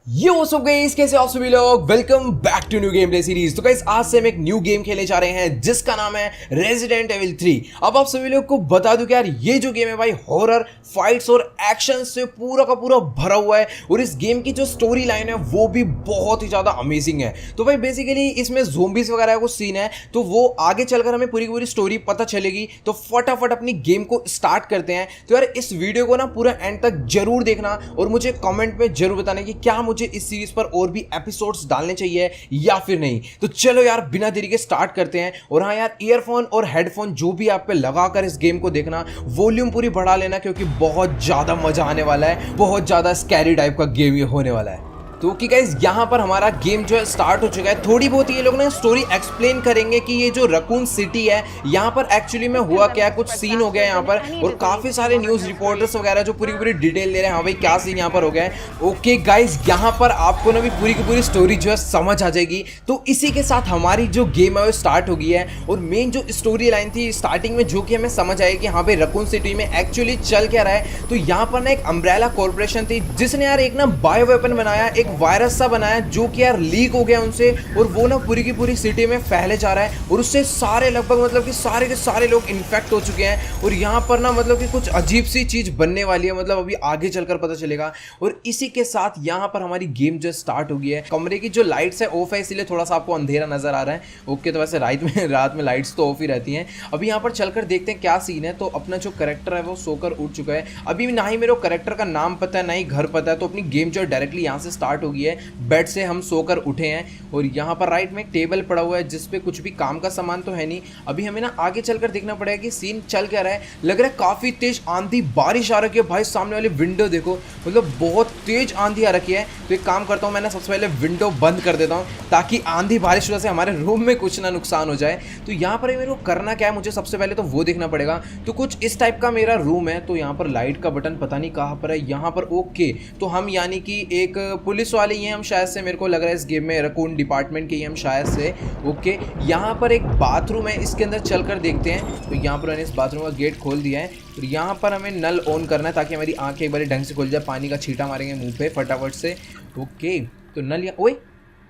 ये वो सब गाइस, कैसे आप सभी लोग। Welcome back to new game play series. तो गाइस आज से हम एक न्यू गेम खेलने जा रहे हैं जिसका नाम है रेजिडेंट एविल 3। अब आप सभी लोग को बता दूं कि यार ये जो गेम है भाई हॉरर फाइट्स और एक्शन से पूरा का पूरा भरा हुआ है और इस गेम की जो स्टोरी लाइन है वो भी बहुत ही ज्यादा अमेजिंग है। तो भाई बेसिकली इसमें ज़ोंबीज वगैरह का कुछ सीन है, तो वो आगे चलकर हमें पूरी की पूरी स्टोरी पता चलेगी। तो फटाफट अपनी गेम को स्टार्ट करते हैं। तो यार इस वीडियो को ना पूरा एंड तक जरूर देखना और मुझे कमेंट में जरूर बताना कि क्या मुझे इस सीरीज पर और भी एपिसोड्स डालने चाहिए या फिर नहीं। तो चलो यार बिना देरी के स्टार्ट करते हैं। और हाँ यार, ईयरफोन और हेडफोन जो भी आप पे लगाकर इस गेम को देखना, वॉल्यूम पूरी बढ़ा लेना क्योंकि बहुत ज्यादा मजा आने वाला है। बहुत ज्यादा स्कैरी टाइप का गेम ये होने वाला है। तो कि गाइस यहाँ पर हमारा गेम जो है स्टार्ट हो चुका है। थोड़ी बहुत ये लोग ना स्टोरी एक्सप्लेन करेंगे कि ये जो रकून सिटी है यहाँ पर एक्चुअली में हुआ क्या, कुछ सीन हो गया यहाँ पर और काफी सारे न्यूज रिपोर्टर्स वगैरह जो पूरी पूरी डिटेल दे रहे हैं हाँ भाई क्या सीन यहाँ पर हो गया है। ओके गाइस, यहाँ पर आपको ना भी पूरी की पूरी स्टोरी जो है समझ आ जाएगी। तो इसी के साथ हमारी जो गेम है वो स्टार्ट हो गई है और मेन जो स्टोरी लाइन थी स्टार्टिंग में जो कि हमें समझ आया कि हाँ भाई रकून सिटी में एक्चुअली चल क्या रहा है। तो यहाँ पर ना एक अम्ब्रेला कॉर्पोरेशन थी जिसने यार एक ना बायो वेपन बनाया, एक वायरस सा बनाया जो कि यार लीक हो गया उनसे और वो ना पूरी की पूरी सिटी में फैले जा रहा है और उससे सारे लगभग मतलब कि सारे के सारे लोग इन्फेक्ट हो चुके हैं। और यहाँ पर ना मतलब कि कुछ अजीब सी चीज बनने वाली है, मतलब अभी आगे चलकर पता चलेगा। और इसी के साथ यहाँ पर हमारी गेम जो स्टार्ट हो गई है। कमरे की जो लाइट्स है ऑफ है इसलिए थोड़ा सा आपको अंधेरा नजर आ रहा है। ओके, तो वैसे रात में लाइट्स तो ऑफ ही रहती हैं। अभी यहाँ पर चलकर देखते हैं क्या सीन है। तो अपना जो करेक्टर है वो सोकर उठ चुका है। अभी ना ही मेरे को करेक्टर का नाम पता है ना ही घर पता है, तो अपनी गेम जो डायरेक्टली यहाँ से स्टार्ट हो गई है। बेड से हम सोकर उठे हैं और यहाँ पर राइट में एक टेबल पड़ा हुआ है जिसपे कुछ भी काम का सामान तो है नहीं। अभी हमें ना आगे चलकर देखना पड़ेगा कि सीन चल क्या रहा है। लग रहा है काफी तेज आंधी बारिश आ रखी है भाई। सामने वाली विंडो देखो, मतलब बहुत तेज आंधी आ रखी है। तो एक काम करता हूँ, मैं ना सबसे पहले विंडो बंद कर देता हूँ ताकि आंधी बारिश वजह से हमारे रूम में कुछ ना नुकसान हो जाए। तो यहाँ पर मेरे को करना क्या है, मुझे सबसे पहले तो वो देखना पड़ेगा। तो कुछ इस टाइप का मेरा रूम है। तो यहाँ पर लाइट का बटन पता नहीं कहाँ पर है, यहाँ पर ओके। तो हम यानी कि एक पुलिस वाले ही हैं हम शायद से, मेरे को लग रहा है इस गेम में रकून डिपार्टमेंट के ही हम शायद से। ओके, यहाँ पर एक बाथरूम है, इसके अंदर चलकर देखते हैं। तो यहाँ पर मैंने इस बाथरूम का गेट खोल दिया है और यहाँ पर हमें नल ऑन करना है ताकि हमारी आंखें एक बार ढंग से खुल जाए। पानी का छींटा मारेंगे मुंह पे फटाफट से। ओके, तो नल यहाँ, ओए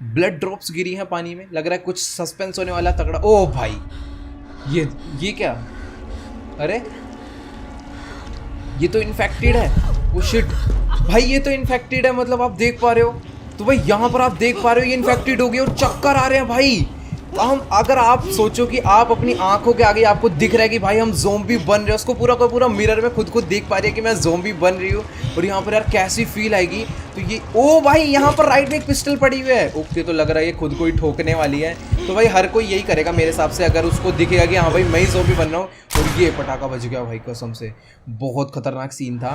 ब्लड ड्रॉप्स गिरी हैं पानी में, लग रहा है कुछ सस्पेंस होने वाला तगड़ा। ओ भाई ये क्या, अरे ये तो इन्फेक्टेड है। वो शिट भाई, ये तो इन्फेक्टेड है, मतलब आप देख पा रहे हो। तो भाई यहाँ पर आप देख पा रहे हो ये इन्फेक्टेड हो गई और चक्कर आ रहे हैं भाई। हम अगर आप सोचो कि आप अपनी आंखों के आगे आपको दिख रहा है कि भाई हम ज़ोंबी बन रहे हैं, उसको पूरा का पूरा मिरर में खुद देख पा रही है कि मैं ज़ोंबी बन रही हूँ और यहाँ पर यार कैसी फील आएगी। तो ये ओ भाई यहाँ पर राइट में एक पिस्टल पड़ी हुई है। ओके, तो लग रहा है ये खुद को ही ठोकने वाली है। तो भाई हर कोई यही करेगा मेरे हिसाब से, अगर उसको दिखेगा कि हाँ भाई मैं ही ज़ोंबी बन रहा हूँ। और ये पटाखा बज गया भाई कसम से, बहुत खतरनाक सीन था।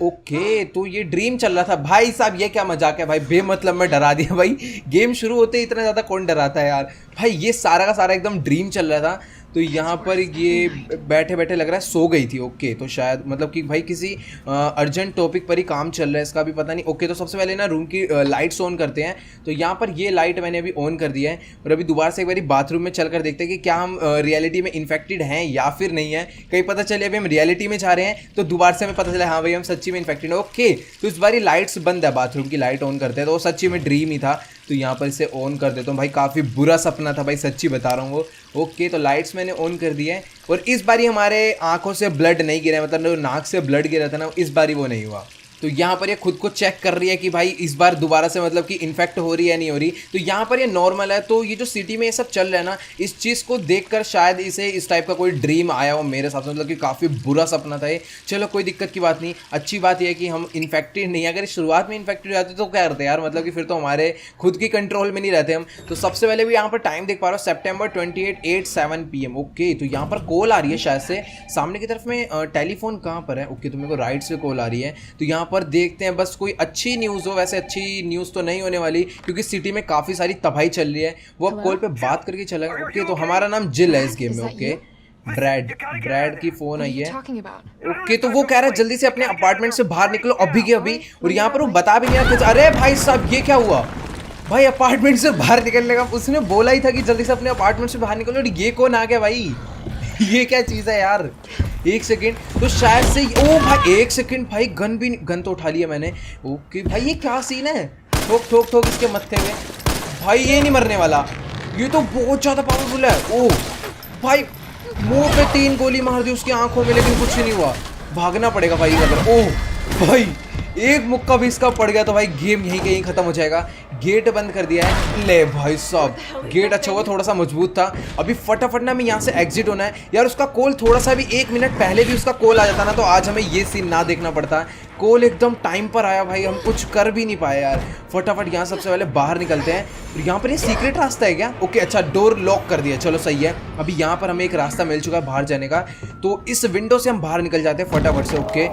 ओके, तो ये ड्रीम चल रहा था भाई साहब। ये क्या मजाक है भाई, बेमतलब में डरा दिया भाई। गेम शुरू होते ही इतना ज़्यादा कौन डराता है यार भाई। ये सारा का सारा एकदम ड्रीम चल रहा था। तो यहाँ पर ये बैठे बैठे लग रहा है सो गई थी। ओके, तो शायद मतलब कि भाई किसी अर्जेंट टॉपिक पर ही काम चल रहा है, इसका भी पता नहीं। ओके, तो सबसे पहले ना रूम की लाइट्स ऑन करते हैं। तो यहाँ पर ये लाइट मैंने अभी ऑन कर दिया है और अभी दोबारा से एक बार बाथरूम में चलकर देखते हैं कि क्या हम रियलिटी में इन्फेक्टेड हैं या फिर नहीं है। कहीं पता चले अभी हम रियलिटी में जा रहे हैं तो दोबारा से हमें पता चला हाँ भाई हम सच्ची में इन्फेक्टेड है। ओके, तो इस बार लाइट्स बंद है, बाथरूम की लाइट ऑन करते हैं। तो वो सच्ची में ड्रीम ही था। तो यहाँ पर इसे ऑन कर देता हूँ भाई, काफ़ी बुरा सपना था भाई, सच्ची बता रहा हूँ वो। ओके, तो लाइट्स मैंने ऑन कर दी है और इस बारी हमारे आंखों से ब्लड नहीं गिरा, मतलब नाक से ब्लड गिरा था ना, इस बारी वो नहीं हुआ। तो यहाँ पर ये खुद को चेक कर रही है कि भाई इस बार दोबारा से मतलब कि इन्फेक्ट हो रही है नहीं हो रही। तो यहाँ पर ये नॉर्मल है। तो ये जो सिटी में ये सब चल रहा है ना, इस चीज़ को देखकर शायद इसे इस टाइप का कोई ड्रीम आया हो मेरे हिसाब से, मतलब कि काफ़ी बुरा सपना था ये। चलो कोई दिक्कत की बात नहीं, अच्छी बात यह है कि हम इन्फेक्टेड नहीं, अगर शुरुआत में इन्फेक्टेड रहते तो क्या करते यार, मतलब कि फिर तो हमारे खुद की कंट्रोल में नहीं रहते हम। तो सबसे पहले भी यहाँ पर टाइम देख पा रहा हूँ, September 28 8:07 PM। ओके, तो यहाँ पर कॉल आ रही है शायद से सामने की तरफ में। टेलीफोन कहाँ पर है? ओके, तो मेरे को राइट से कॉल आ रही है। तो यहाँ पर देखते हैं बस कोई अच्छी न्यूज़ हो। वैसे अच्छी न्यूज़ तो नहीं होने वाली क्योंकि सिटी में काफ़ी सारी तबाही चल रही है। वो अब कॉल पे बात करके चला गया। ओके, तो हमारा नाम जिल है इस गेम में। ओके, ब्रैड की फ़ोन आई है। ओके, तो वो कह रहा है जल्दी से अपने अपार्टमेंट से बाहर निकलो अभी के अभी। और यहाँ पर वो बता भी नहीं रहा। अरे भाई साहब ये क्या हुआ भाई, अपार्टमेंट से बाहर निकलने का उसने बोला ही था कि जल्दी से अपने अपार्टमेंट से बाहर निकलो, और ये कौन आ गया भाई? ये क्या चीज़ है यार? एक सेकेंड, तो शायद से ओ भाई एक सेकेंड भाई, गन तो उठा लिया मैंने। ओके भाई, ये क्या सीन है? ठोक ठोक ठोक इसके मत्थे में। भाई ये नहीं मरने वाला, ये तो बहुत ज़्यादा पावरफुल है। ओह भाई मुंह पे 3 गोली मार दी उसकी आंखों में, लेकिन कुछ नहीं हुआ। भागना पड़ेगा भाई अगर। ओह भाई एक मुक्का भी इसका पड़ गया तो भाई गेम यहीं के यहीं खत्म हो जाएगा। गेट बंद कर दिया है। ले भाई साहब, गेट अच्छा हुआ थोड़ा सा मजबूत था। अभी फटाफट ना हमें यहाँ से एग्जिट होना है यार। उसका कॉल थोड़ा सा भी 1 मिनट पहले भी उसका कॉल आ जाता ना तो आज हमें ये सीन ना देखना पड़ता। कॉल एकदम टाइम पर आया भाई, हम कुछ कर भी नहीं पाए यार। फटाफट यहाँ सबसे पहले बाहर निकलते हैं। यहाँ पर ये सीक्रेट रास्ता है क्या? ओके अच्छा, डोर लॉक कर दिया, चलो सही है। अभी यहाँ पर हमें एक रास्ता मिल चुका है बाहर जाने का, तो इस विंडो से हम बाहर निकल जाते हैं फटाफट से। ओके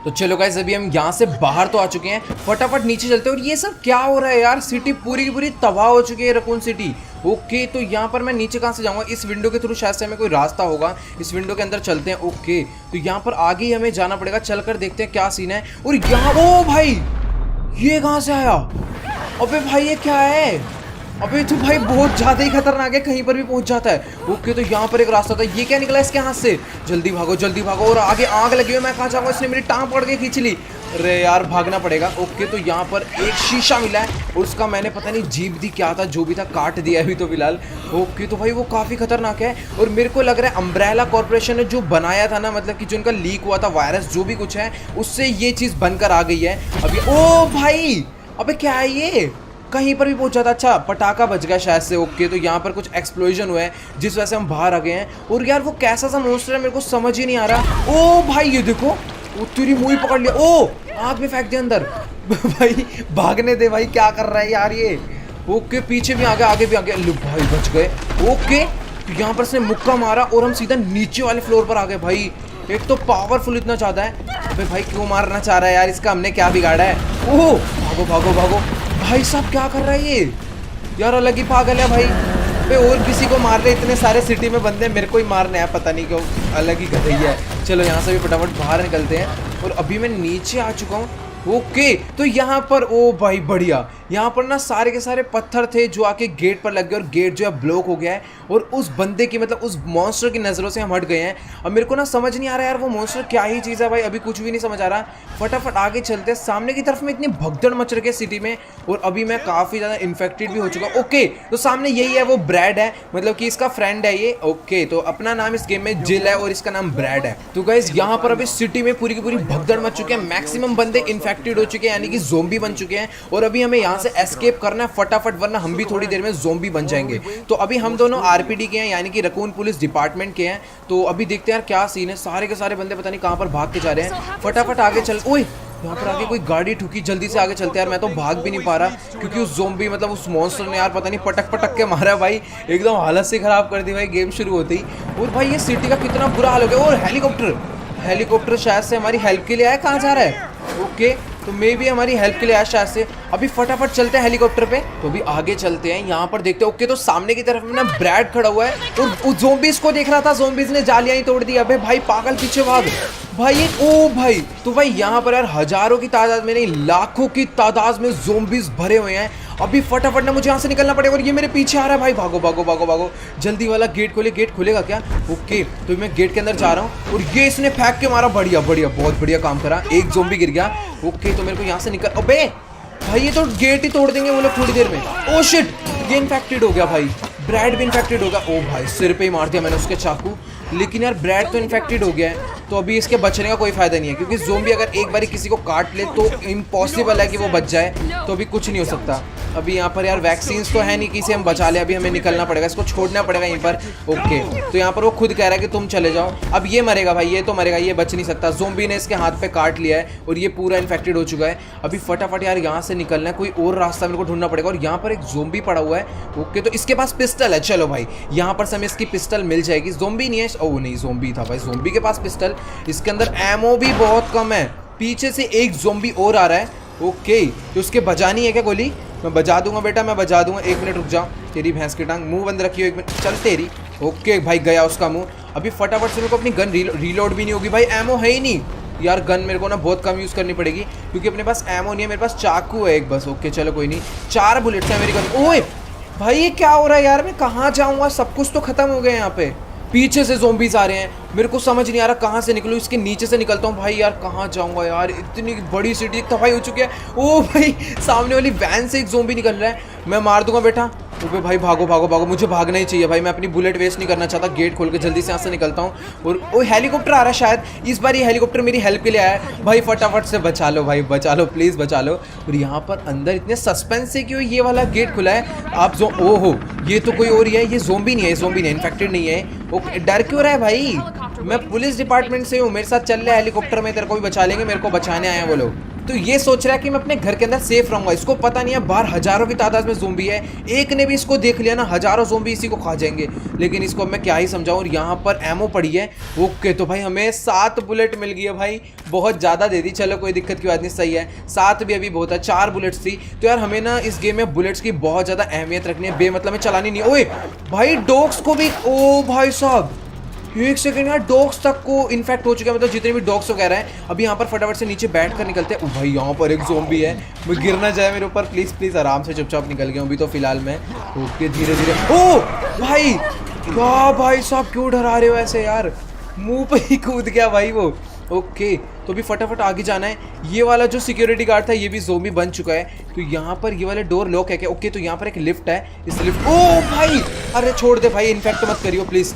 तो चलो गाइस, अभी हम यहाँ से बाहर तो आ चुके हैं, फटाफट नीचे चलते हैं। और ये सब क्या हो रहा है यार? सिटी पूरी की पूरी तबाह हो चुकी है, रकून सिटी। ओके तो यहाँ पर मैं नीचे कहाँ से जाऊँगा? इस विंडो के थ्रू शायद से हमें कोई रास्ता होगा, इस विंडो के अंदर चलते हैं। ओके तो यहाँ पर आगे ही हमें जाना पड़ेगा, चलकर देखते हैं क्या सीन है। और यहाँ ओ भाई ये कहाँ से आया? अबे भाई ये क्या है? अबे तो भाई बहुत ज़्यादा ही खतरनाक है, कहीं पर भी पहुंच जाता है। ओके तो यहाँ पर एक रास्ता था, ये क्या निकला इसके हाथ से? जल्दी भागो जल्दी भागो। और आगे आग लगी हुई, मैं कहाँ जाऊँगा? इसने मेरी टांग पकड़ के खींच ली। अरे यार भागना पड़ेगा। ओके तो यहाँ पर एक शीशा मिला है, और उसका मैंने पता नहीं जीभ दी क्या था, जो भी था काट दिया अभी तो फिलहाल। ओके तो भाई वो काफ़ी खतरनाक है, और मेरे को लग रहा है अम्ब्रेला कॉर्पोरेशन ने जो बनाया था ना, मतलब कि जो उनका लीक हुआ था वायरस जो भी कुछ है, उससे ये चीज़ बनकर आ गई है अभी। ओ भाई अबे क्या है ये? कहीं पर भी पहुंचा था। अच्छा पटाखा बच गया शायद से। ओके तो यहाँ पर कुछ एक्सप्लोजन हुआ है जिस वजह से हम बाहर आ गए हैं। और यार वो कैसा सा मॉन्स्टर है मेरे को समझ ही नहीं आ रहा। ओ भाई ये देखो, वो तेरी मुंह पकड़ लिया। ओ आग में फेंक दे अंदर। भाई भागने दे भाई, क्या कर रहा है यार ये? ओके पीछे भी आ गया, आगे भी आ गया। लो भाई बच गए। ओके तो यहाँ पर से मुक्का मारा और हम सीधा नीचे वाले फ्लोर पर आ गए। भाई एक तो पावरफुल इतना ज़्यादा है। अबे भाई क्यों मारना चाह रहा है यार? इसका हमने क्या बिगाड़ा है? ओह भागो भागो भागो। भाई साहब क्या कर रहा है ये यार? अलग ही पागल है भाई। अबे और किसी को मार रहे, इतने सारे सिटी में बंदे, मेरे को ही मारने हैं, पता नहीं क्यों, अलग ही गधैया है। चलो यहाँ से भी फटाफट बाहर निकलते हैं। और अभी मैं नीचे आ चुका हूँ। ओके तो यहाँ पर ओ भाई बढ़िया, यहाँ पर ना सारे के सारे पत्थर थे जो आके गेट पर लग गए, और गेट जो है ब्लॉक हो गया है। और उस बंदे की मतलब उस मॉन्स्टर की नज़रों से हम हट गए हैं। अब मेरे को ना समझ नहीं आ रहा यार वो मॉन्स्टर क्या ही चीज़ है भाई, अभी कुछ भी नहीं समझ आ रहा। फटाफट आगे चलते हैं। सामने की तरफ में इतनी भगदड़ मच रही है सिटी में, और अभी मैं काफ़ी ज़्यादा इन्फेक्टेड भी हो चुका हूँ। ओके तो सामने यही है, वो ब्रैड है, मतलब कि इसका फ्रेंड है ये। ओके तो अपना नाम इस गेम में जिल है और इसका नाम ब्रैड है। तो गाइस यहाँ पर अभी सिटी में पूरी की पूरी भगदड़ मच चुकी है, मैक्सिमम बंदे इन्फेक्टेड हो चुके हैं, यानी कि ज़ोंबी बन चुके हैं। और अभी हमें यहाँ से एस्केप करना है फटाफट, वरना हम भी थोड़ी देर में ज़ोंबी बन जाएंगे। तो अभी हम दोनों आरपीडी के हैं, यानी कि रकून पुलिस डिपार्टमेंट के हैं। तो अभी देखते हैं यार क्या सीन है। सारे के सारे बंदे पता नहीं कहाँ पर भाग के जा रहे हैं। फटाफट आगे चल। ओए यहाँ पर आगे कोई गाड़ी ठुकी, जल्दी से आगे चलते हैं यार। मैं तो भाग भी नहीं पा रहा क्योंकि उस ज़ोंबी मतलब उस मॉन्स्टर ने यार पता नहीं पटक पटक के मारा भाई, एकदम हालत से ख़राब कर दी भाई गेम शुरू होते ही। और भाई ये सिटी का कितना बुरा हाल हो गया। और हेलीकॉप्टर शायद से हमारी हेल्प के लिए आया। कहाँ जा रहा है? ओके तो मे भी हमारी हेल्प के लिए आया शायद से। अभी फटाफट चलते हैं हेलीकॉप्टर पे। तो अभी आगे चलते हैं, यहाँ पर देखते हैं। ओके तो सामने की तरफ में ना ब्रैड खड़ा हुआ है, और उस ज़ोंबीज़ को देख रहा था। ज़ोंबीज़ ने जालियां ही तोड़ दी। अबे भाई पागल पीछे भाग भाई। ओ भाई तो भाई यहाँ पर यार हजारों की तादाद में नहीं, लाखों की तादाद में ज़ोंबीज़ भरे हुए हैं। अभी फटाफट ना मुझे यहाँ से निकलना पड़ेगा, और ये मेरे पीछे आ रहा है भाई। भागो भागो भागो भागो जल्दी वाला, गेट खोले। गेट खुलेगा क्या? ओके तो मैं गेट के अंदर जा रहा हूँ, और ये इसने फेंक के मारा। बढ़िया बढ़िया, बहुत बढ़िया काम करा। एक ज़ोंबी गिर गया। ओके तो मेरे को यहाँ से निकल। अबे भाई ये तो गेट ही तोड़ देंगे वो लोग थोड़ी देर में। ओ शिट, ये इन्फेक्टेड हो गया भाई। ब्रैड भी इन्फेक्टेड होगा। ओ भाई सिर पे ही मार दिया मैंने उसके चाकू, लेकिन यार ब्रैड तो इन्फेक्टेड हो गया है। तो अभी इसके बचने का कोई फायदा नहीं है, क्योंकि ज़ोंबी अगर एक बार किसी को काट ले तो इम्पॉसिबल है कि वो बच जाए। तो अभी कुछ नहीं हो सकता। अभी यहाँ पर यार वैक्सीन्स तो है नहीं कि इसे हम बचा ले। अभी हमें निकलना पड़ेगा, इसको छोड़ना पड़ेगा यहीं पर। ओके तो यहाँ पर वो खुद कह रहा है कि तुम चले जाओ। अब ये मरेगा भाई, ये तो मरेगा, ये बच नहीं सकता। ज़ोंबी ने इसके हाथ पे काट लिया है, और ये पूरा इन्फेक्टेड हो चुका है। अभी फटाफट यार यहाँ से निकलना है, कोई और रास्ता मेरे को ढूंढना पड़ेगा। और यहाँ पर एक ज़ोंबी पड़ा हुआ है। ओके तो इसके पास पिस्टल है। चलो भाई यहाँ पर से हमें इसकी पिस्टल मिल जाएगी। ज़ोंबी नहीं है, ओ नहीं ज़ोंबी था भाई। ज़ोंबी के पास पिस्टल, इसके अंदर एमो भी बहुत कम है। पीछे से एक ज़ोंबी और आ रहा है। ओके तो उसके बजानी है क्या गोली? मैं बजा दूंगा बेटा, मैं बजा दूंगा। 1 मिनट रुक जाओ, तेरी भैंस की टांग मुंह बंद रखी हो 1 मिनट। चल तेरी। ओके भाई गया उसका मुंह। अभी फटाफट से मेरे को अपनी गन रीलोड भी नहीं होगी भाई, एमो है ही नहीं यार। गन मेरे को ना बहुत कम यूज़ करनी पड़ेगी, क्योंकि अपने पास एमो नहीं है, मेरे पास चाकू है एक बस। ओके चलो कोई नहीं, 4 बुलेट्स हैं मेरी गन। ओए भाई ये क्या हो रहा है यार? मैं कहाँ जाऊँगा? सब कुछ तो ख़त्म हो गया यहाँ पे। पीछे से ज़ोंबीज आ रहे हैं, मेरे को समझ नहीं आ रहा कहाँ से निकलूँ। इसके नीचे से निकलता हूँ भाई, यार कहाँ जाऊँगा यार, इतनी बड़ी सिटी तबाही हो चुकी है। ओ भाई सामने वाली वैन से एक ज़ोंबी निकल रहा है, मैं मार दूंगा बेटा। ओबे भाई भागो भागो भागो, मुझे भागना ही चाहिए भाई, मैं अपनी बुलेट वेस्ट नहीं करना चाहता। गेट खोल के जल्दी से यहाँ से निकलता हूँ। और वो हेलीकॉप्टर आ रहा है शायद, इस बार ये हेलीकॉप्टर मेरी हेल्प के लिए आया है। भाई फटाफट से बचा लो भाई, बचा लो प्लीज़ बचा लो। और यहाँ पर अंदर इतने सस्पेंस से क्यों ये वाला गेट खुला है। आप जो ओहो ये तो कोई और ही है, ये ज़ोंबी नहीं है, ज़ोंबी नहीं, इन्फेक्टेड नहीं है। ओके डर क्यों रहा है भाई, मैं पुलिस डिपार्टमेंट से हूँ, मेरे साथ चल रहा है हेलीकॉप्टर में, तेरे को भी बचा लेंगे, मेरे को बचाने आए हैं वो लोग। तो ये सोच रहा है कि मैं अपने घर के अंदर सेफ रहूंगा, इसको पता नहीं है बाहर हजारों की तादाद में ज़ोंबी है, एक ने भी इसको देख लिया ना हजारों ज़ोंबी इसी को खा जाएंगे। लेकिन इसको मैं क्या ही समझाऊं। और यहाँ पर एमो पड़ी है। ओके तो भाई हमें 7 बुलेट मिल गई है भाई, बहुत ज़्यादा दे दी, चलो कोई दिक्कत की बात नहीं, सही है। 7 भी अभी बहुत है, 4 बुलेट्स थी। तो यार हमें ना इस गेम में बुलेट्स की बहुत ज़्यादा अहमियत रखनी है, बेमतलब में चलानी नहीं। ओए भाई डॉग्स को भी, ओ भाई साहब 1 सेकंड यार, डॉग्स तक को इन्फेक्ट हो चुका है, मतलब जितने भी डॉग्स वगैरह हैं। अभी यहाँ पर फटाफट से नीचे बैठ कर निकलते हैं। भाई यहाँ पर एक ज़ोंबी है, मैं गिर ना जाए मेरे ऊपर, प्लीज़ प्लीज़, आराम से चुपचाप निकल गया अभी तो फिलहाल मैं। ओके धीरे धीरे, ओ भाई क्या भाई साहब क्यों डरा रहे हो ऐसे यार, मुंह पे ही कूद गया भाई वो। ओके तो भी फटाफट आगे जाना है। ये वाला जो सिक्योरिटी गार्ड था ये भी ज़ोंबी बन चुका है। तो यहाँ पर ये वाले डोर लॉक है क्या। ओके तो यहाँ पर एक लिफ्ट है, इस लिफ्ट, ओ भाई अरे छोड़ दे भाई, इन्फेक्ट मत करियो प्लीज़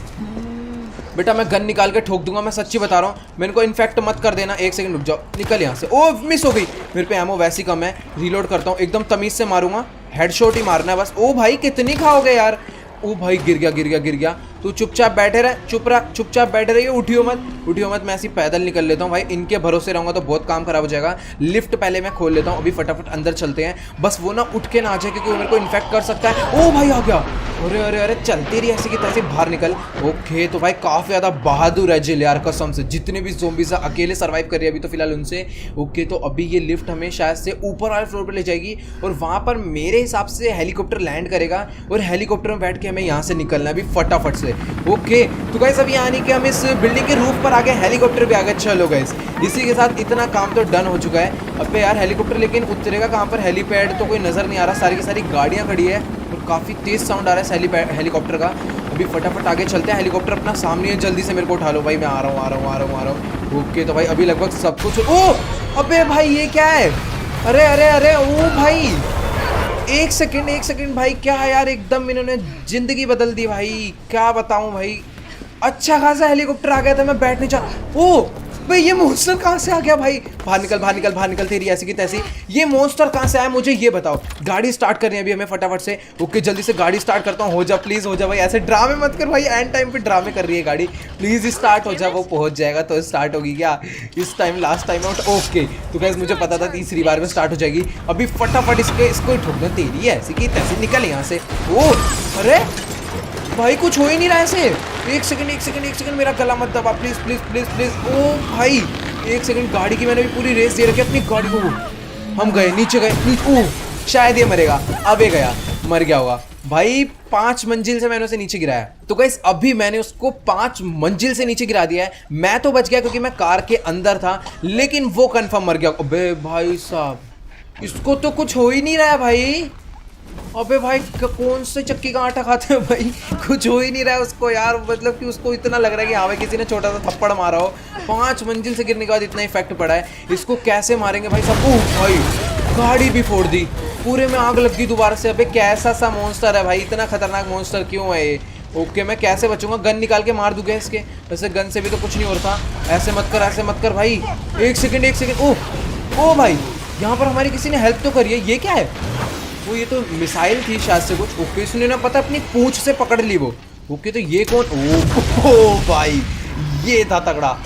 बेटा, मैं गन निकाल के ठोक दूंगा, मैं सच्ची बता रहा हूँ, मेरे को इन्फेक्ट मत कर देना। 1 सेकंड रुक जाओ, निकल यहाँ से। ओ मिस हो गई, मेरे पे एमो वैसी कम है, रीलोड करता हूँ, एकदम तमीज़ से मारूंगा, हेडशॉट ही मारना है बस। ओ भाई कितनी खाओगे यार, ओ भाई गिर गया गिर गया गिर गया। तू चुपचाप बैठे रहे, चुपचाप बैठे रहिए, उठियो मत, मैं ऐसी पैदल निकल लेता हूँ भाई, इनके भरोसे रहूँगा तो बहुत काम खराब हो जाएगा। लिफ्ट पहले मैं खोल लेता हूँ, अभी फटाफट अंदर चलते हैं, बस वो ना उठ के ना आ जाए क्योंकि वो मेरे को इन्फेक्ट कर सकता है। ओ भाई आ गया, अरे अरे अरे चलती रही ऐसी की तैसे, बाहर निकल। ओके तो भाई काफ़ी ज़्यादा बहादुर है जिल यार, कसम से, जितने भी ज़ोंबीज़ अकेले सर्वाइव कर रही है अभी तो फिलहाल उनसे। ओके तो अभी ये लिफ्ट हमें शायद से ऊपर वाले फ्लोर पर ले जाएगी और वहाँ पर मेरे हिसाब से हेलीकॉप्टर लैंड करेगा और हेलीकॉप्टर में बैठ के हमें यहाँ से निकलना है अभी फटाफट से। ओके तो गाइस अभी आने के हम इस बिल्डिंग के रूफ पर आ गए, हेलीकॉप्टर भी आ गए। चलो गाइस इसी के साथ इतना काम तो डन हो चुका है। अबे यार हेलीकॉप्टर लेकिन उतरेगा कहाँ पर, हेलीपैड तो कोई नज़र नहीं आ रहा, सारी की सारी गाड़ियाँ खड़ी है और काफ़ी तेज़ साउंड आ रहा है हेलीकॉप्टर का। अभी फटाफट आगे चलते हैं, हेलीकॉप्टर अपना सामने है, जल्दी से मेरे को उठा लो भाई, मैं आ रहा हूँ। ओके तो भाई अभी लगभग सब कुछ, ओ अबे भाई ये क्या है, अरे अरे अरे ओ भाई 1 सेकंड भाई, क्या है यार, एकदम इन्होंने ज़िंदगी बदल दी भाई, क्या बताऊँ भाई। अच्छा खासा हेलीकॉप्टर आ गया था, मैं बैठ नहीं चाह, ओ भाई ये मॉन्स्टर कहाँ से आ गया भाई, बाहर निकल तेरी ऐसी की तैसी, ये मॉन्स्टर कहाँ से आया मुझे ये बताओ। गाड़ी स्टार्ट करनी है अभी हमें फटाफट से। ओके जल्दी से गाड़ी स्टार्ट करता हूँ, हो जा प्लीज़ हो जा भाई, ऐसे ड्रामे मत कर भाई, एंड टाइम पे ड्रामे कर रही है गाड़ी, प्लीज़ स्टार्ट हो जा। वो पहुँच जाएगा तो स्टार्ट होगी क्या इस time, last time out. Okay तो गाइस मुझे पता था तीसरी बार में स्टार्ट हो जाएगी। अभी फटाफट इसको ठोक दो, तेरी ऐसी की तैसी, निकल यहाँ से। ओ अरे भाई कुछ हो ही नहीं रहा है ऐसे, 1 सेकंड मेरा गला मत दबा प्लीज़ प्लीज़ प्लीज़ प्लीज़। ओ भाई 1 सेकंड, गाड़ी की मैंने भी पूरी रेस दे रखी है अपनी गाड़ी को। हम गए नीचे ओ शायद ये मरेगा, अब ये गया, मर गया होगा भाई। 5 मंजिल से मैंने उसे नीचे गिराया। तो गाइस अभी मैंने उसको 5 मंजिल से नीचे गिरा दिया है। मैं तो बच गया क्योंकि मैं कार के अंदर था, लेकिन वो कन्फर्म मर गया। अबे भाई साहब इसको तो कुछ हो ही नहीं रहा है भाई। अबे भाई कौन से चक्की का आटा खाते हो भाई, कुछ हो ही नहीं रहा है उसको यार, मतलब कि उसको इतना लग रहा है कि हाँ भाई किसी ने छोटा सा थप्पड़ मारा हो। 5 मंजिल से गिरने के बाद इतना इफेक्ट पड़ा है, इसको कैसे मारेंगे भाई सब। ओह भाई गाड़ी भी फोड़ दी, पूरे में आग लग गई दोबारा से। अबे कैसा सा मॉन्स्टर है भाई, इतना खतरनाक मॉन्स्टर क्यों है ये। ओके मैं कैसे बचूंगा, गन निकाल के मार दूंगा इसके, वैसे गन से भी तो कुछ नहीं हो रहा था। ऐसे मत कर भाई, 1 सेकंड। ओह भाई यहाँ पर हमारी किसी ने हेल्प तो करी है, ये क्या है, वो ये तो मिसाइल थी शायद से कुछ। ओके इसने ना पता अपनी पूंछ से पकड़ ली वो। ओके तो ये कौन, ओ भाई ये था तगड़ा,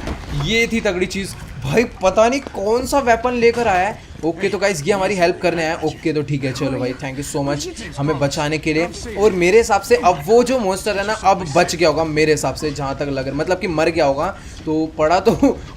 ये थी तगड़ी चीज़ भाई, पता नहीं कौन सा वेपन लेकर आया है। ओके तो गाइस ये हमारी हेल्प करने आया। ओके तो ठीक है चलो भाई, थैंक यू सो मच हमें बचाने के लिए। और मेरे हिसाब से अब वो जो मॉन्स्टर है ना अब बच गया होगा मेरे हिसाब से, जहाँ तक लग रहा, मतलब कि मर गया होगा। तो पड़ा तो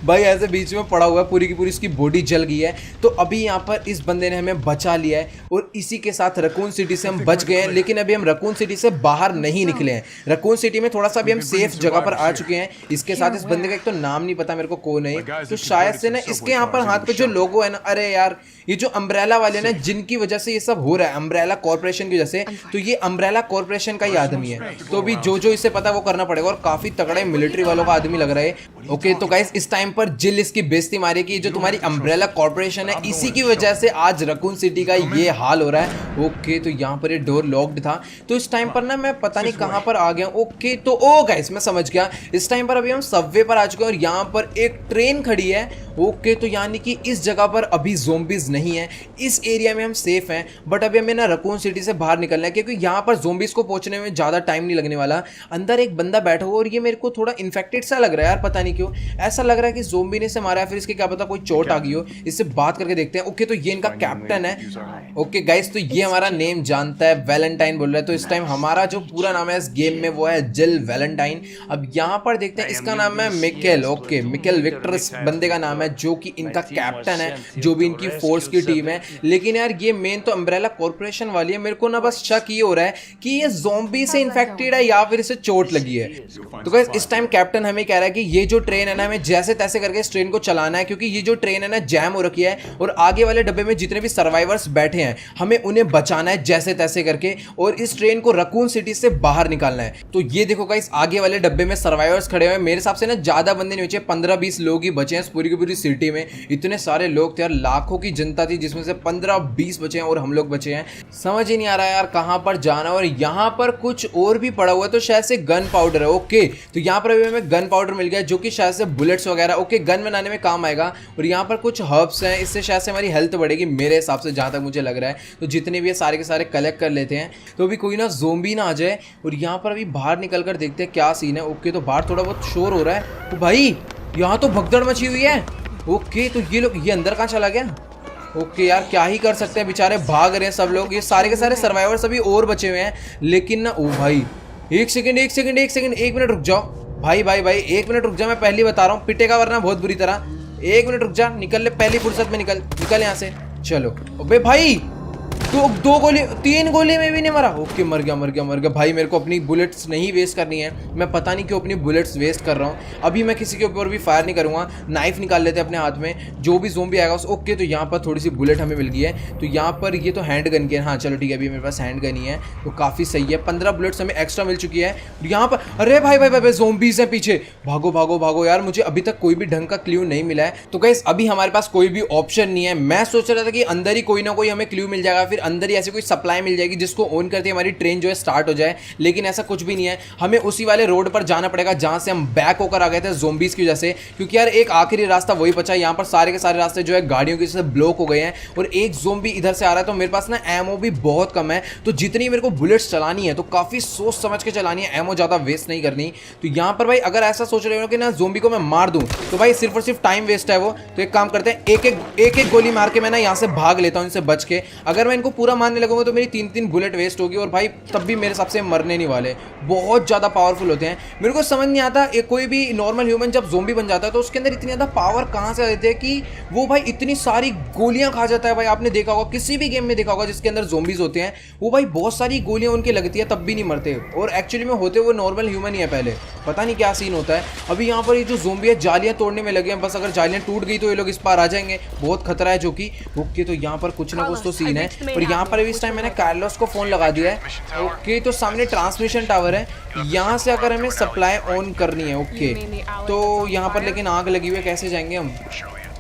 भाई ऐसे बीच में पड़ा हुआ है, पूरी की पूरी इसकी बॉडी जल गई है। तो अभी यहाँ पर इस बंदे ने हमें बचा लिया है और इसी के साथ रकून सिटी से हम बच गए हैं। लेकिन अभी हम रकून सिटी से बाहर नहीं निकले हैं, रकून सिटी में थोड़ा सा अभी हम सेफ जगह पर आ चुके हैं। इसके साथ इस बंदे का एक तो नाम नहीं पता मेरे को कौन है, तो शायद से ना इसके यहाँ पर हाथ पे जो लोगो है ना, अरे यार यार ये जो अम्ब्रेला वाले ना जिनकी वजह से ये सब हो रहा है, अम्ब्रेला कॉर्पोरेशन की वजह से, तो ये अम्ब्रेला कॉर्पोरेशन का ही आदमी है। तो अभी जो इसे पता है वो करना पड़ेगा और काफी तगड़े मिलिट्री वालों का आदमी लग रहा है। ओके तो गाइस इस टाइम पर जिल इसकी बेइज्जती मारी कि जो तुम्हारी अम्ब्रेला कॉर्पोरेशन है इसी की वजह से आज रकून सिटी का ये हाल हो रहा है। ओके तो यहाँ पर ये डोर लॉक्ड था, तो इस टाइम पर ना मैं पता नहीं कहाँ पर आ गया। ओके तो ओ गाइस मैं समझ गया, इस टाइम पर अभी हम सबवे पर आ चुके हैं और यहाँ पर एक ट्रेन खड़ी है। ओके तो यानी कि इस जगह पर अभी ज़ोंबीज नहीं है, इस एरिया में हम सेफ हैं। बट अभी हमें ना रकून सिटी से बाहर निकलना है क्योंकि यहाँ पर ज़ोंबीज को पहुंचने में ज़्यादा टाइम नहीं लगने वाला। अंदर एक बंदा बैठा हुआ और ये मेरे को थोड़ा इन्फेक्टेड सा लग रहा है यार, पता नहीं क्यों ऐसा लग रहा है कि ज़ोंबी ने इसे मारा है, फिर इसके क्या पता कोई चोट आ गई हो। इससे बात करके देखते हैं। ओके तो ये इनका कैप्टन है। ओके गाइस तो ये हमारा नेम जानता है, वैलेंटाइन बोल रहा है। तो इस टाइम हमारा जो पूरा नाम है इस गेम में वो है जिल वैलेंटाइन। अब यहाँ पर देखते हैं, इसका नाम है मिकेल। ओके मिकेल विक्टर इस बंदे का नाम है जो कि इनका कैप्टन है, जो भी इनकी फोर्स की टीम है। लेकिन यार ये मेन तो अम्ब्रेला कॉर्पोरेशन वाली है। मेरे को ना बस शक ये हो रहा है कि ये ज़ोंबी से इन्फेक्टेड है या फिर इसे चोट लगी है। तो गाइस इस टाइम कैप्टन हमें कह रहा है कि ये जो ट्रेन है ना हमें जैसे तैसे करके इस ट्रेन को चलाना है, क्योंकि ये जो ट्रेन है ना जैम हो रखी है और आगे वाले डब्बे में जितने भी सर्वाइवर्स बैठे हैं हमें उन्हें बचाना है जैसे तैसे करके और इस ट्रेन को रकून सिटी से बाहर निकालना है। तो ये देखो गाइस आगे वाले डब्बे में सर्वाइवर्स खड़े हुए हैं। मेरे हिसाब से ना ज्यादा बंदे नहीं बचे, 15-20 लोग ही बचे हैं इस पूरी की पूरी सिटी में। इतने सारे लोग थे यार, लाखों की जनता थी जिसमें से 15-20 बचे हैं और हम लोग बचे हैं। समझ ही नहीं आ रहा है यार कहाँ पर जाना। और यहाँ पर कुछ और भी पड़ा हुआ है, तो शायद से गन पाउडर है। ओके तो यहाँ पर अभी हमें गन पाउडर मिल गया जो कि शायद से बुलेट्स वगैरह ओके गन बनाने में काम आएगा। और यहाँ पर कुछ हर्ब्स हैं, इससे शायद से हमारी हेल्थ बढ़ेगी मेरे हिसाब से, जहाँ तक मुझे लग रहा है। तो जितने भी है सारे के सारे कलेक्ट कर लेते हैं, तो अभी कोई ना ज़ोंबी ना आ जाए। और यहाँ पर अभी बाहर निकल कर देखते हैं क्या सीन है। ओके तो बाहर थोड़ा बहुत शोर हो रहा है। तो भाई यहाँ तो भगदड़ मची हुई है। ओके तो ये लोग, ये अंदर कहाँ चला गया। ओके यार क्या ही कर सकते हैं, बेचारे भाग रहे हैं सब लोग। ये सारे के सारे सर्वाइवर्स अभी और बचे हुए हैं। लेकिन ना ओ भाई एक सेकंड 1 मिनट रुक जाओ भाई 1 मिनट रुक जा, मैं पहले बता रहा हूँ पिटेगा वरना बहुत बुरी तरह। 1 मिनट रुक जा, निकल ले पहली फुर्सत में, निकल यहाँ से। चलो अबे भाई दो गोली 3 गोली में भी नहीं मरा। ओके मर गया भाई। मेरे को अपनी बुलेट्स नहीं वेस्ट करनी है, मैं पता नहीं क्यों अपनी बुलेट्स वेस्ट कर रहा हूँ। अभी मैं किसी के ऊपर भी फायर नहीं करूँगा। नाइफ निकाल लेते हैं अपने हाथ में, जो भी ज़ोंबी आएगा उस। ओके तो यहाँ पर थोड़ी सी बुलेट हमें मिल गई है। तो यहाँ पर ये तो हैंड गन की है। हाँ चलो ठीक है, अभी मेरे पास हैंड गन ही है तो काफ़ी सही है। 15 बुलेट्स हमें एक्स्ट्रा मिल चुकी है। यहाँ पर अरे भाई ज़ोंबीज़ हैं पीछे, भागो यार। मुझे अभी तक कोई भी ढंग का क्लू नहीं मिला है। तो गाइस अभी हमारे पास कोई भी ऑप्शन नहीं है। मैं सोच रहा था कि अंदर ही कोई ना कोई हमें क्लू मिल जाएगा, फिर अंदर ही ऐसे कोई सप्लाई मिल जाएगी जिसको ऑन करते हमारी ट्रेन जो है स्टार्ट हो जाए। लेकिन ऐसा कुछ भी नहीं है, हमें उसी वाले रोड पर जाना पड़ेगा जहां से हम बैक होकर आ गए थे ज़ोंबीज़ की वजह से। क्योंकि यार एक आखिरी रास्ता वही बचा है। यहाँ पर सारे के सारे रास्ते जो है गाड़ियों की वजह से ब्लॉक हो गए हैं और एक ज़ोंबी इधर से आ रहा है। तो मेरे पास ना एमओ भी बहुत कम है, तो जितनी मेरे को बुलेट्स चलानी है तो काफ़ी सोच समझ के चलानी है, एमओ ज़्यादा वेस्ट नहीं करनी। तो यहाँ पर भाई अगर ऐसा सोच रहे हो कि ना ज़ोंबी को मैं मार दूँ तो भाई सिर्फ और सिर्फ टाइम वेस्ट है वो। तो एक काम करते हैं, एक गोली मार के मैं ना यहाँ से भाग लेता हूँ इनसे बच के। अगर मैं इनको पूरा मारने लगूंगा तो मेरी 3 बुलेट वेस्ट होगी और भाई तब भी मेरे हिसाब से मरने नहीं वाले, बहुत ज़्यादा पावरफुल होते हैं। मेरे को समझ नहीं आता कोई भी नॉर्मल ह्यूमन जब ज़ोंबी बन जाता है तो उसके अंदर इतनी ज़्यादा पावर कहाँ से आ जाती है कि वो भाई इतनी सारी गोलियां खा जाता है। भाई आपने देखा होगा, किसी भी गेम में देखा होगा जिसके अंदर ज़ोंबीज होते हैं, वो भाई बहुत सारी गोलियां उनके लगती है तब भी नहीं मरते और एक्चुअली में होते वो नॉर्मल ह्यूमन ही है पहले। पता नहीं क्या सीन होता है। अभी यहाँ पर ये जो ज़ोंबी है जालियाँ तोड़ने में लगे हैं, बस अगर जालियाँ टूट गई तो ये लोग इस पार आ जाएंगे, बहुत खतरा है जो कि। ओके तो यहाँ पर कुछ ना कुछ तो सीन है। और यहाँ पर अभी इस टाइम मैंने कार्लोस को फ़ोन लगा दिया है। ओके तो सामने ट्रांसमिशन टावर है, यहाँ से अगर हमें सप्लाई ऑन करनी है। ओके तो यहाँ पर लेकिन आग लगी हुई है, कैसे जाएंगे हम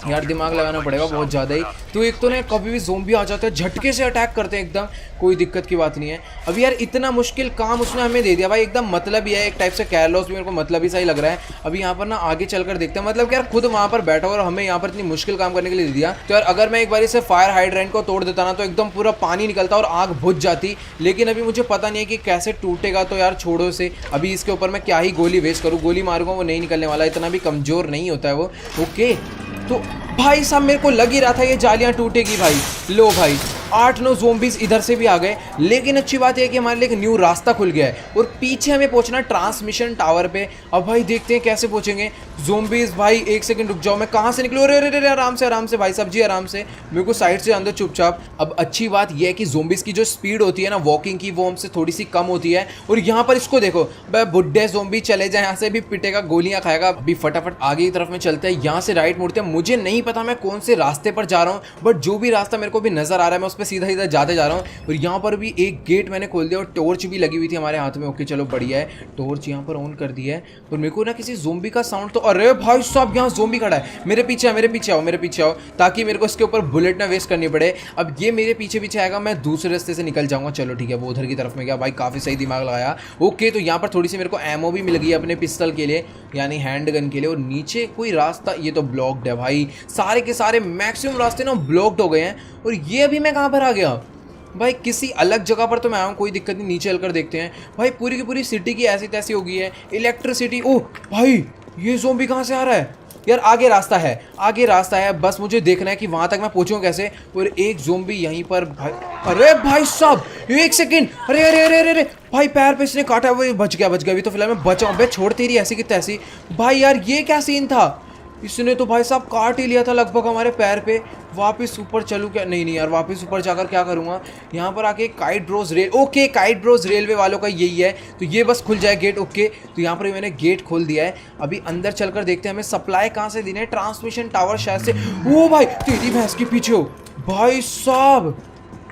यार, दिमाग लगाना पड़ेगा बहुत ज़्यादा ही। तो एक तो ना कभी भी ज़ोंबी आ जाते हैं झटके से अटैक करते हैं एकदम, कोई दिक्कत की बात नहीं है। अभी यार इतना मुश्किल काम उसने हमें दे दिया भाई, एकदम मतलब ही है एक टाइप से। कैरलोस भी मेरे को मतलब ही सही लग रहा है। अभी यहाँ पर ना आगे चलकर देखते हैं, मतलब कि यार खुद वहाँ पर बैठा और हमें यहाँ पर इतनी मुश्किल काम करने के लिए दे दिया। तो यार अगर मैं एक बार इसे फायर हाइड्रेंट को तोड़ देता ना तो एकदम पूरा पानी निकलता और आग बुझ जाती। लेकिन अभी मुझे पता नहीं है कि कैसे टूटेगा, तो यार छोड़ो से। अभी इसके ऊपर मैं क्या ही गोली वेस्ट करूँ, गोली मारूंगा वो नहीं निकलने वाला, इतना भी कमज़ोर नहीं होता है वो। ओके तो भाई साहब मेरे को लग ही रहा था ये जालियाँ टूटेगी भाई। लो भाई 8-9 ज़ोंबीज इधर से भी आ गए। लेकिन अच्छी बात यह है कि हमारे लिए एक न्यू रास्ता खुल गया है और पीछे हमें पहुंचना ट्रांसमिशन टावर पे। अब भाई देखते हैं कैसे पहुंचेंगे। ज़ोंबीज भाई एक सेकंड रुक जाओ, मैं कहाँ से निकलूँ? अरे आराम से भाई साहब जी, आराम से, मेरे को साइड से अंदर चुपचाप। अब अच्छी बात यह है कि ज़ोंबीज की जो स्पीड होती है ना वॉकिंग की, वो हमसे थोड़ी सी कम होती है। और यहाँ पर इसको देखो, बुड्ढे ज़ोंबी चले जाए यहाँ से भी पिटेगा, गोलियां खाएगा। अभी फटाफट आगे की तरफ में चलते हैं, यहाँ से राइट मुड़ते हैं। मुझे नहीं पता मैं कौन से रास्ते पर जा रहा हूँ, बट जो भी रास्ता मेरे को भी नजर आ रहा है मैं उस पर सीधा सीधा जाते जा रहा हूँ। और यहाँ पर भी एक गेट मैंने खोल दिया और टॉर्च भी लगी हुई थी हमारे हाथ में। ओके चलो बढ़िया है, टॉर्च यहाँ पर ऑन कर दिया है। और मेरे को ना किसी ज़ोंबी का साउंड तो, अरे भाई साहब यहाँ ज़ोंबी खड़ा है, मेरे पीछे आओ ताकि मेरे को इसके ऊपर बुलेट ना वेस्ट करनी पड़े। अब ये मेरे पीछे आएगा, मैं दूसरे रास्ते से निकल जाऊंगा। चलो ठीक है, वो उधर की तरफ में गया भाई, काफ़ी सही दिमाग लगाया। ओके तो यहाँ पर थोड़ी सी मेरे को एमओ भी मिल गई अपने पिस्टल के लिए, यानी हैंड गन के लिए। और नीचे कोई रास्ता, ये तो ब्लॉक्ड है भाई, सारे के सारे मैक्सिमम रास्ते ना ब्लॉक्ड हो गए हैं। और ये अभी मैं कहाँ पर आ गया भाई? किसी अलग जगह पर तो मैं आऊँ, कोई दिक्कत नहीं। नीचे चलकर देखते हैं भाई, पूरी की पूरी सिटी की ऐसी तैसी हो गई है, इलेक्ट्रिसिटी। ओह भाई ये ज़ोंबी कहाँ से आ रहा है यार? आगे रास्ता है, बस मुझे देखना है कि वहां तक मैं पहुंचूं कैसे। और एक ज़ोंबी यहीं पर भाई, अरे भाई साहब एक सेकंड, अरे भाई पैर पे इसने काटा, वो बच गया। अभी तो फिलहाल मैं बचा हूं। छोड़ तेरी ऐसी की तैसी। भाई यार ये क्या सीन था? इसने तो भाई साहब काट ही लिया था लगभग हमारे पैर पे। वापस ऊपर चलूँ क्या? नहीं यार, वापस ऊपर जाकर क्या करूँगा? यहाँ पर आके kite bros rail, okay kite bros railway वालों का यही है, तो ये बस खुल जाए गेट। ओके तो यहाँ पर मैंने गेट खोल दिया है। अभी अंदर चलकर देखते हैं हमें सप्लाई कहाँ से देने हैं। ट्रांसमिशन टावर शायद से। ओ भाई तेरी भैंस के पीछे हो भाई साहब,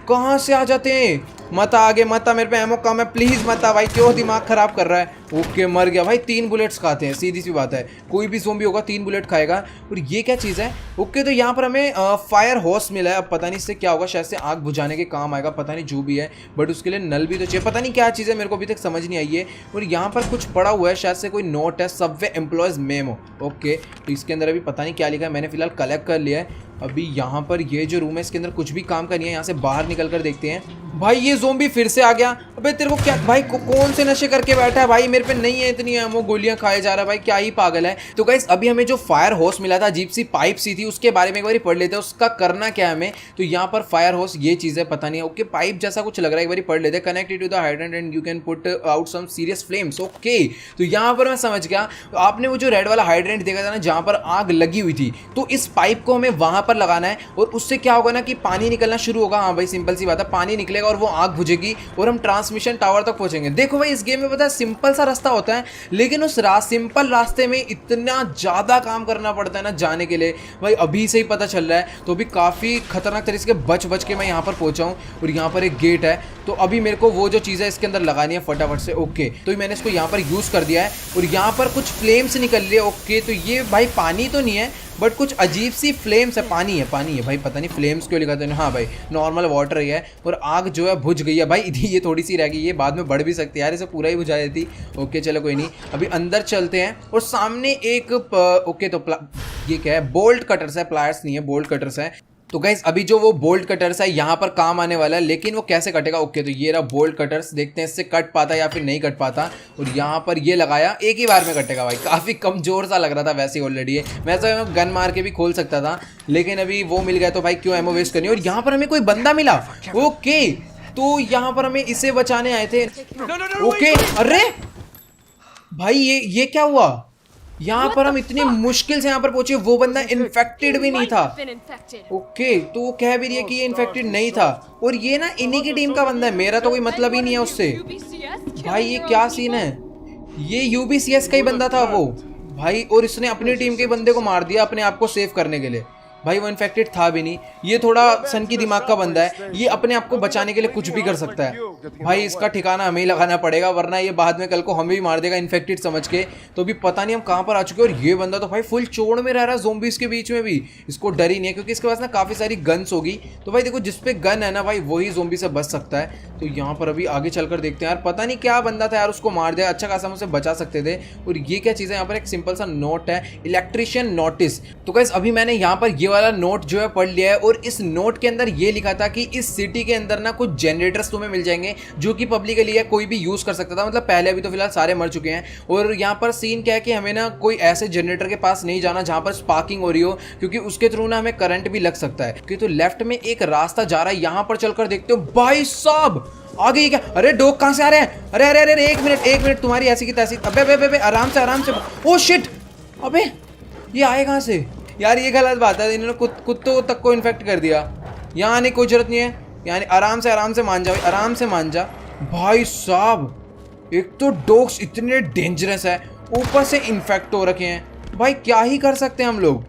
कहाँ से आ जाते हैं? मत आगे मत, मेरे पे एमो कम है, प्लीज मत आ भाई, क्यों दिमाग खराब कर रहा है? ओके मर गया भाई। 3 बुलेट्स खाते हैं, सीधी सी बात है, कोई भी ज़ोंबी होगा 3 बुलेट खाएगा। और ये क्या चीज़ है? ओके तो यहाँ पर हमें फायर होस मिला है। अब पता नहीं इससे क्या होगा, शायद से आग बुझाने के काम आएगा, पता नहीं जो भी है, बट उसके लिए नल भी तो चाहिए। पता नहीं क्या चीज़ है, मेरे को अभी तक समझ नहीं आई है। और यहाँ पर कुछ पड़ा हुआ है, शायद से कोई नोट है, सबवे एम्प्लॉयज़ मेमो। ओके तो इसके अंदर अभी पता नहीं क्या लिखा है, मैंने फिलहाल कलेक्ट कर लिया है। अभी यहाँ पर ये जो रूम है इसके अंदर कुछ भी काम का नहीं है, यहाँ से बाहर निकल कर देखते हैं। भाई ये ज़ोंबी फिर से आ गया। अबे तेरे को क्या भाई, कौन से नशे करके बैठा है भाई? मेरे पे नहीं है इतनी एमो, गोलियां खाए जा रहा है भाई, क्या ही पागल है। तो गाइस अभी हमें जो फायर होस मिला था, अजीब सी पाइप सी थी, उसके बारे में एक बार पढ़ लेते हैं, उसका करना क्या है हमें। तो यहाँ पर फायर होस ये चीज़ है, पता नहीं। ओके पाइप जैसा कुछ लग रहा है, एक बार पढ़ लेते हैं। Connected to the hydrant and you can put out some serious flames. Okay तो यहाँ पर मैं समझ गया, आपने वो जो रेड वाला हाइड्रेंट देखा था ना जहाँ पर आग लगी हुई थी, तो इस पाइप को हमें वहां पर लगाना है। और उससे क्या होगा ना कि पानी निकलना शुरू होगा। हाँ भाई सिंपल सी बात है, पानी निकलेगा और वो आग बुझेगी और हम ट्रांसमिशन टावर तक पहुंचेंगे। देखो भाई इस गेम में पता है सिंपल सा रास्ता होता है, लेकिन उस सिंपल रास्ते में इतना ज्यादा काम करना पड़ता है ना जाने के लिए, भाई अभी से ही पता चल रहा है। तो अभी काफी खतरनाक तरीके से बच के मैं यहाँ पर पहुंचा हूँ। और यहाँ पर एक गेट है, तो अभी मेरे को वो जो चीज़ है इसके अंदर लगानी है फटाफट से। ओके तो मैंने इसको यहाँ पर यूज कर दिया है और यहाँ पर कुछ फ्लेम्स निकल रही है। ओके तो ये भाई पानी तो नहीं है, बट कुछ अजीब सी फ्लेम्स है। पानी है भाई, पता नहीं फ्लेम्स क्यों लिखा था। हाँ भाई नॉर्मल वाटर ही है। और आग जो है बुझ गई है भाई, ये थोड़ी सी रह गई, ये बाद में बढ़ भी सकती है यार, इसे पूरा ही बुझा देती। ओके चलो कोई नहीं, अभी अंदर चलते हैं। और सामने एक ओके तो ये क्या है? बोल्ट कटर्स है, प्लायर्स नहीं है, बोल्ट कटर्स है। तो गाइस अभी जो वो बोल्ट कटर्स है यहाँ पर काम आने वाला है, लेकिन वो कैसे कटेगा? ओके तो ये रहा बोल्ट कटर्स, देखते हैं इससे कट पाता या फिर नहीं कट पाता। और यहाँ पर ये लगाया, एक ही बार में कटेगा भाई, काफ़ी कमजोर सा लग रहा था वैसे ही ऑलरेडी। मैं तो गन मार के भी खोल सकता था, लेकिन अभी वो मिल गया तो भाई क्यों एमो वेस्ट करनी। और यहाँ पर हमें कोई बंदा मिला। ओके तो यहाँ पर हमें इसे बचाने आए थे। ओके अरे भाई ये क्या हुआ? यहाँ पर हम इतनी मुश्किल से यहाँ पर पहुंचे, वो बंदा इन्फेक्टेड भी नहीं था। ओके तो वो कह भी रही है कि ये इन्फेक्टेड नहीं था, और ये ना इन्हीं की टीम का बंदा है, मेरा तो कोई मतलब ही नहीं है उससे। भाई ये क्या सीन है? ये यूबीसीएस का ही बंदा था वो भाई, और इसने अपनी टीम के बंदे को मार दिया अपने आप को सेव करने के लिए। भाई वो इन्फेक्टेड था भी नहीं, ये थोड़ा सन की दिमाग का बंदा है, ये अपने आप को बचाने के लिए कुछ भी कर सकता है। भाई इसका ठिकाना हमें ही लगाना पड़ेगा, वरना ये बाद में कल को हमें भी मार देगा इन्फेक्टेड समझ के। तो भी पता नहीं हम कहाँ पर आ चुके हैं। और ये बंदा तो भाई फुल चोड़ में रह रहा है ज़ोंबीज़ के बीच में भी, इसको डर ही नहीं है, क्योंकि इसके पास ना काफ़ी सारी गन्स होगी। तो भाई देखो जिसपे गन है ना भाई वही ज़ोंबी से बच सकता है। तो यहाँ पर अभी आगे चलकर देखते हैं यार, पता नहीं क्या बंदा था यार, उसको मार दिया, अच्छा खासा हम उसे बचा सकते थे। और ये क्या चीज़ है? यहाँ पर एक सिंपल सा नोट है, इलेक्ट्रिशियन नोटिस। तो गाइस अभी मैंने यहाँ पर ये ये वाला नोट जो है पढ़ लिया है और इस नोट के अंदर ये लिखा था कि इस सिटी के अंदर ना कुछ जनरेटर्स तुम्हें मिल जाएंगे जो कि पब्लिकली है, कोई भी यूज कर सकता था। मतलब पहले, अभी तो फिलहाल सारे मर चुके हैं। और यहाँ पर सीन क्या है कि हमें ना कोई ऐसे जनरेटर के पास नहीं जाना जहां पर स्पार्किंग हो रही हो, क्योंकि उसके थ्रू ना हमें करंट भी लग सकता है। क्योंकि तो लेफ्ट में एक रास्ता जा रहा है, यहाँ पर चलकर देखते हो। भाई साहब आगे ये क्या? अरे डॉग कहां से आ रहे हैं? अरे अरे अरे एक मिनट तुम्हारी ऐसी की तैसी। अबे अबे अबे आराम से। ओ शिट, अबे ये आए कहां से यार? ये गलत बात है, इन्होंने कुत्तों तक को इन्फेक्ट कर दिया। यहाँ आने की कोई जरूरत नहीं है, यानी आराम से मान जा, आराम से मान जा। भाई साहब एक तो डॉग्स इतने डेंजरस है, ऊपर से इन्फेक्ट हो रखे हैं। भाई क्या ही कर सकते हैं हम लोग।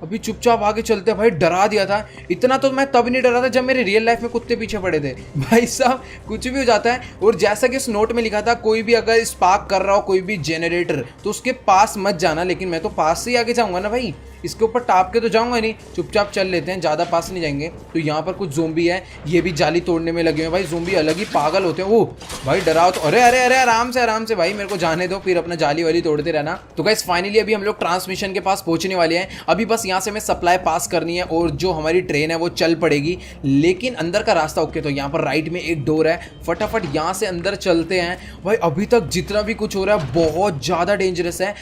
अभी चुपचाप आगे चलते हैं। भाई डरा दिया था, इतना तो मैं तब नहीं डरा था जब मेरे रियल लाइफ में कुत्ते पीछे पड़े थे। भाई साहब कुछ भी हो जाता है। और जैसा कि उस नोट में लिखा था, कोई भी अगर स्पार्क कर रहा हो कोई भी जनरेटर, तो उसके पास मत जाना। लेकिन मैं तो पास से ही आगे जाऊंगा ना भाई, इसके ऊपर टाप के तो जाऊंगा नहीं। चुपचाप चल लेते हैं, ज़्यादा पास नहीं जाएंगे। तो यहाँ पर कुछ ज़ोंबी है, ये भी जाली तोड़ने में लगे हुए हैं। भाई ज़ोंबी अलग ही पागल होते हैं। वो भाई डराओ तो। अरे अरे अरे आराम से भाई, मेरे को जाने दो, फिर अपना जाली वाली तोड़ते रहना। तो गाइस फाइनली अभी हम लोग ट्रांसमिशन के पास पहुंचने वाले हैं। अभी बस यहाँ से हमें सप्लाई पास करनी है और जो हमारी ट्रेन है वो चल पड़ेगी। लेकिन अंदर का रास्ता ओके, तो यहाँ पर राइट में एक डोर है, फटाफट यहाँ से अंदर चलते हैं। भाई अभी तक जितना भी कुछ हो रहा है बहुत ज़्यादा डेंजरस है।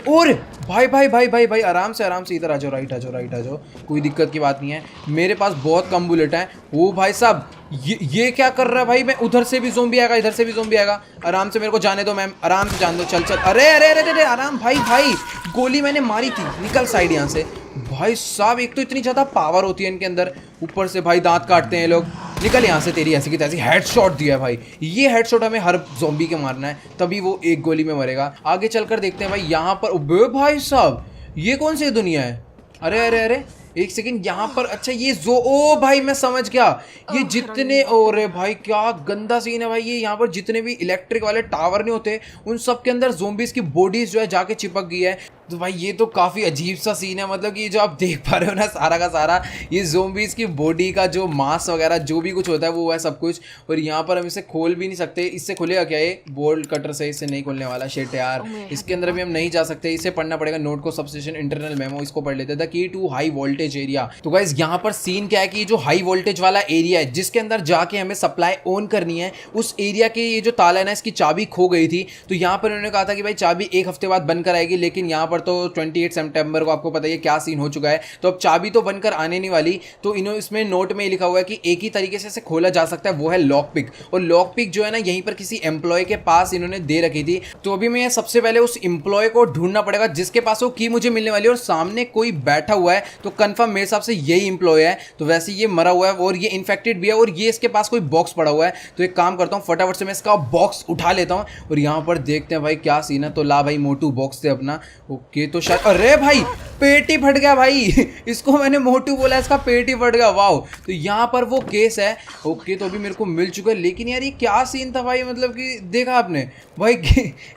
और भाई आराम से इधर आ जाओ, राइट आ जाओ, कोई दिक्कत की बात नहीं है। मेरे पास बहुत कम बुलेट है। वो भाई साहब ये क्या कर रहा है भाई? मैं उधर से भी ज़ोंबी आएगा, इधर से भी ज़ोंबी आएगा। आराम से मेरे को जाने दो मैम, आराम से जाने दो। चल अरे अरे अरे अरे आराम। भाई गोली मैंने मारी थी, निकल साइड यहाँ से। भाई साहब एक तो इतनी ज़्यादा पावर होती है इनके अंदर, ऊपर से भाई दांत काटते हैं लोग। निकल यहाँ से, तेरी ऐसी की तैसी हेडशॉट दिया है भाई। ये हेडशॉट हमें हर ज़ोंबी के मारना है, तभी वो एक गोली में मरेगा। आगे चलकर देखते हैं भाई यहाँ पर। भाई साहब ये कौन सी दुनिया है? अरे अरे अरे एक सेकंड, यहाँ पर अच्छा ये ओ भाई मैं समझ गया। ये जितने और भाई क्या गंदा सीन है भाई। ये यहाँ पर जितने भी इलेक्ट्रिक वाले टावर नहीं होते, उन सब के अंदर ज़ोंबीज़ की बॉडीज जो है जाके चिपक गई है। तो भाई ये तो काफ़ी अजीब सा सीन है। मतलब कि ये जो आप देख पा रहे हो ना, सारा का सारा ये ज़ोंबीज़ की बॉडी का जो मांस वगैरह जो भी कुछ होता है वो है सब कुछ। और यहाँ पर हम इसे खोल भी नहीं सकते। इससे खुलेगा क्या? ये बोल्ट कटर से इससे नहीं खोलने वाला। शिट यार, इसके अंदर भी हम नहीं जा सकते। इसे पढ़ना पड़ेगा नोट को, सबस्टेशन इंटरनल मेमो, इसको पढ़ लेते। The key to high voltage area. तो गाइस यहाँ पर सीन क्या है कि जो हाई वोल्टेज वाला एरिया है जिसके अंदर जाके हमें सप्लाई ऑन करनी है, उस एरिया के ये जो ताला है ना, इसकी चाबी खो गई थी। तो यहाँ पर उन्होंने कहा था कि भाई चाबी एक हफ्ते बाद बनकर आएगी। लेकिन यहाँ पर तो 28 सितंबर को आपको पता है क्या सीन हो चुका है। तो अब चाबी तो बनकर आने नहीं वाली। तो इन्होंने इसमें नोट में लिखा हुआ है कि एक ही तरीके से इसे खोला जा सकता है, वो है लॉक पिक। और लॉक पिक जो है ना यहीं पर किसी एम्प्लॉय के पास इन्होंने दे रखी थी। तो अभी मैं सबसे पहले उस एम्प्लॉय को ढूंढना पड़ेगा जिसके पास वो की मुझे मिलने वाली है। और सामने कोई बैठा हुआ है, तो कंफर्म मेरे हिसाब से यही एम्प्लॉय है। तो वैसे ये मरा हुआ है और ये इन्फेक्टेड भी है और ये इसके पास कोई बॉक्स पड़ा हुआ है। तो एक काम करता हूँ, फटाफट से मैं इसका बॉक्स उठा लेता हूँ और यहाँ पर देखते हैं भाई क्या सीन है। तो ला भाई मोटू बॉक्स थे अपना। ओके तो शायद, अरे भाई पेट ही फट गया भाई। इसको मैंने मोटू बोला, इसका पेट ही फट गया। वाओ, तो यहाँ पर वो केस है। ओके तो अभी मेरे को मिल चुका है। लेकिन यार ये क्या सीन था भाई? मतलब कि देखा आपने भाई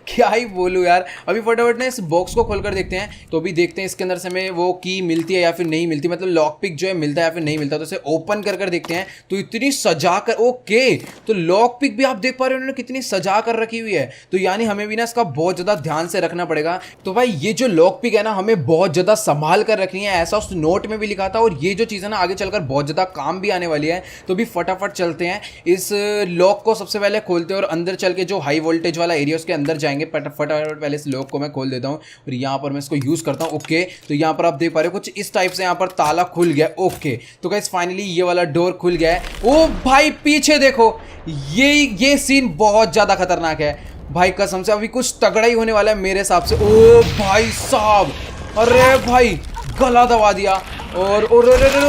क्या ही बोलूँ यार। अभी फटाफट ना इस बॉक्स को खोलकर देखते हैं। तो अभी देखते हैं इसके अंदर से हमें वो की मिलती है या फिर नहीं मिलती, मतलब लॉक पिक जो है मिलता है या फिर नहीं मिलता। तो इसे ओपन कर देखते हैं। तो इतनी सजा कर, ओके तो लॉक पिक भी आप देख पा रहे हो उन्होंने कितनी सजा कर रखी हुई है। तो यानी हमें भी ना इसका बहुत ज़्यादा ध्यान से रखना पड़ेगा। तो भाई ये जो लॉक पिक है ना हमें बहुत ज़्यादा संभाल कर रखनी है, ऐसा उस नोट में भी लिखा था। और ये जो चीज़ है ना आगे चलकर बहुत ज़्यादा काम भी आने वाली है। तो भी फटाफट चलते हैं, इस लॉक को सबसे पहले खोलते हैं और अंदर चल के जो हाई वोल्टेज वाला एरिया उसके अंदर जाएंगे। फटाफट पहले इस लॉक को मैं खोल देता हूँ और यहाँ पर मैं इसको यूज़ करता हूँ। ओके तो यहाँ पर आप देख पा रहे हो कुछ इस टाइप से यहाँ पर ताला खुल गया। ओके तो गाइस फाइनली ये वाला डोर खुल गया है। ओ भाई पीछे देखो, ये सीन बहुत ज़्यादा खतरनाक है भाई, कसम से अभी कुछ तगड़ा ही होने वाला है मेरे हिसाब से। ओ भाई साहब, अरे भाई गला दबा दिया। और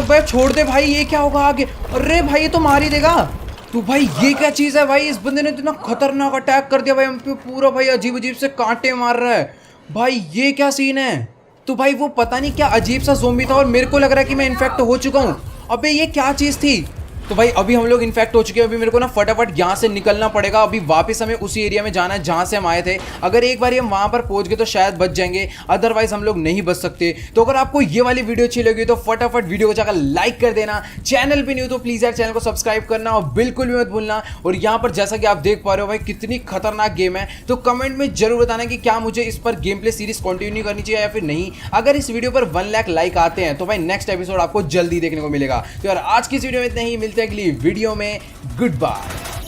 भाई छोड़ दे भाई, ये क्या होगा आगे? अरे भाई ये तो मार ही देगा। तो भाई ये क्या चीज़ है भाई? इस बंदे ने इतना खतरनाक अटैक कर दिया भाई हम पे, पूरा भाई अजीब अजीब से कांटे मार रहा है भाई। ये क्या सीन है? तो भाई वो पता नहीं क्या अजीब सा ज़ोंबी था और मेरे को लग रहा है कि मैं इन्फेक्ट हो चुका हूँ। अबे ये क्या चीज़ थी? तो भाई अभी हम लोग इन्फेक्ट हो चुके हैं, अभी मेरे को ना फटाफट यहाँ से निकलना पड़ेगा। अभी वापस हमें उसी एरिया में जाना है जहाँ से हम आए थे। अगर एक बार हम वहाँ पर पहुँच गए तो शायद बच जाएंगे, अदरवाइज हम लोग नहीं बच सकते। तो अगर आपको ये वाली वीडियो अच्छी लगी तो फटाफट वीडियो को जाकर लाइक कर देना, चैनल पे नहीं हो तो प्लीज यार चैनल को सब्सक्राइब करना और बिल्कुल भी मत भूलना। और यहाँ पर जैसा कि आप देख पा रहे हो भाई कितनी खतरनाक गेम है, तो कमेंट में जरूर बताना कि क्या मुझे इस पर गेम प्ले सीरीज कंटिन्यू करनी चाहिए या फिर नहीं। अगर इस वीडियो पर 1 लाख लाइक आते हैं तो भाई नेक्स्ट एपिसोड आपको जल्दी देखने को मिलेगा। तो यार आज की इस वीडियो में इतना ही, मिलते हैं अगली वीडियो में। Good bye.